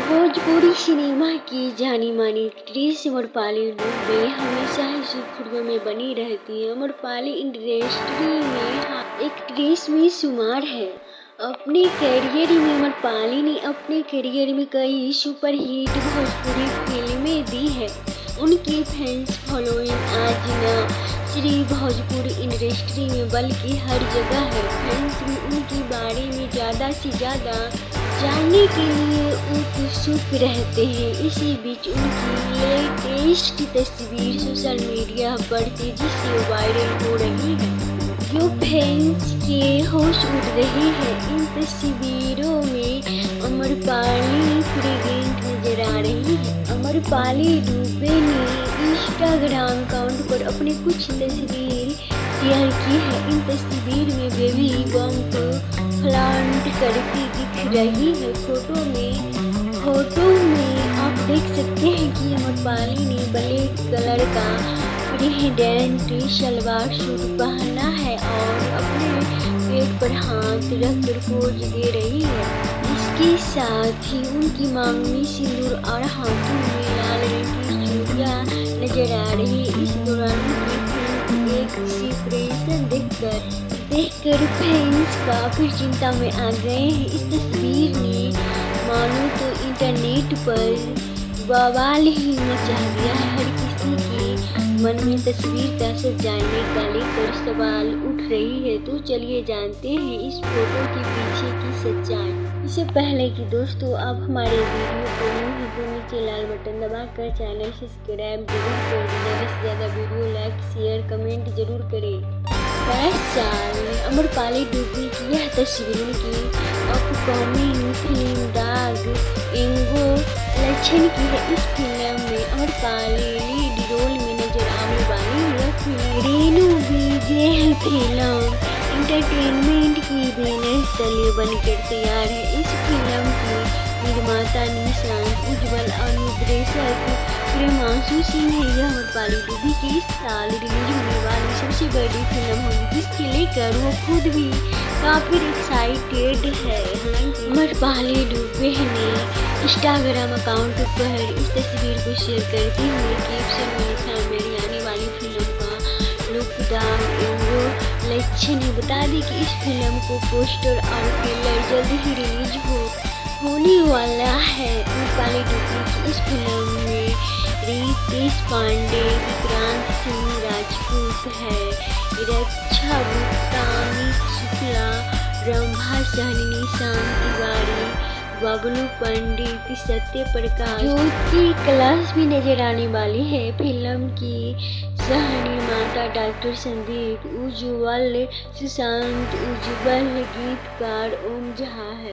Bhojpuri cinema की जानी मानी एक्ट्रेस अमरपाली दुबे हमेशा ही सुर्खियों में बनी रहती है। अमरपाली इंडस्ट्री में एक्ट्रेस में शुमार है। अपने करियर में अमरपाली ने अपने करियर में कई सुपरहिट भोजपुरी फिल्में दी है। उनकी फैंस फॉलोइंग आज न सिर्फ भोजपुरी इंडस्ट्री में बल्कि हर जगह है। फैंस भी उनके बारे में ज़्यादा से ज़्यादा जानने के लिए उत्सुक रहते हैं। इसी बीच उनकी लेटेस्ट तस्वीर सोशल मीडिया पर तेजी से वायरल हो रही है, जो फैंस के होश उड़ रहे हैं। इन तस्वीरों में अमरपाली प्रेग्नेंट नजर आ रही है। अमरपाली दुबे ने इंस्टाग्राम अकाउंट पर अपनी कुछ तस्वीर शेयर की है। इन तस्वीर में बेबी बम्प फ्लॉन्ट करती दिख रही है। फोटो में आप देख सकते हैं कि अमरपाली ने ब्लैक कलर का प्रिंटेड सलवार सूट पहना है और अपने पेट पर हाथ रखकर पोज दे रही है। इसके साथ ही उनकी मांग में सिंदूर और हाथों में लाल रंग की चूड़ियां नजर आ रही है। इस दौरान एक सेलिब्रेशन देखकर फैंस काफी चिंता में आ गए हैं। इस तस्वीर ने मानो तो इंटरनेट पर बवाल ही मचा दिया है। हर किसी के मन में तस्वीर का सजाने का लेकर सवाल उठ रही है। तो चलिए जानते हैं इस फोटो के पीछे की सच्चाई। इससे पहले कि दोस्तों आप हमारे वीडियो को नीचे लाल बटन दबाकर चैनल सब्सक्राइब जरूर कर दें। ज़्यादा से ज़्यादा वीडियो लाइक शेयर कमेंट जरूर करें। 22 साल अमरपाली दुबे की यह तस्वीर की अपकमिंग फिल्म दाग एंगो लक्षण की है। इस फिल्म में अमरपाली लीड रोल में नजर आने वाली यह फिल्म रेनू विजय फिल्म एंटरटेनमेंट की बैनर तले बनकर तैयार है। इस फिल्म की निर्माता निशांत उज्ज्वल और निर्देशक प्रेमांशु सिंह है। यह अमरपाली दुबे की इस साल रिलीज होने वाली सबसे बड़ी फिल्म होगी, जिसके लेकर वो खुद भी काफी एक्साइटेड है। अमरपाली दुबे ने इंस्टाग्राम अकाउंट पर इस तस्वीर को शेयर करते हुए कैप्शन में लिखा, मेरी आने वाली फिल्म का लुक दाग एंगो लक्षण है। बता दें कि इस फिल्म को पोस्टर और ट्रेलर जल्द ही रिलीज होने वाला है। अमरपाली दुबे की इस फिल्म में रितेश पांडे, विक्रांत सिंह राजपूत है, रक्षा गुप्ता, अमित शुक्ला, रंभा सहनी, शाम तिवारी, बबलू पंडित, सत्य प्रकाश, ज्योति क्लास भी नजर आने वाली है। फिल्म की सह निर्माता डॉक्टर संदीप उज्ज्वल, सुशांत उज्ज्वल, गीतकार ओम झा है।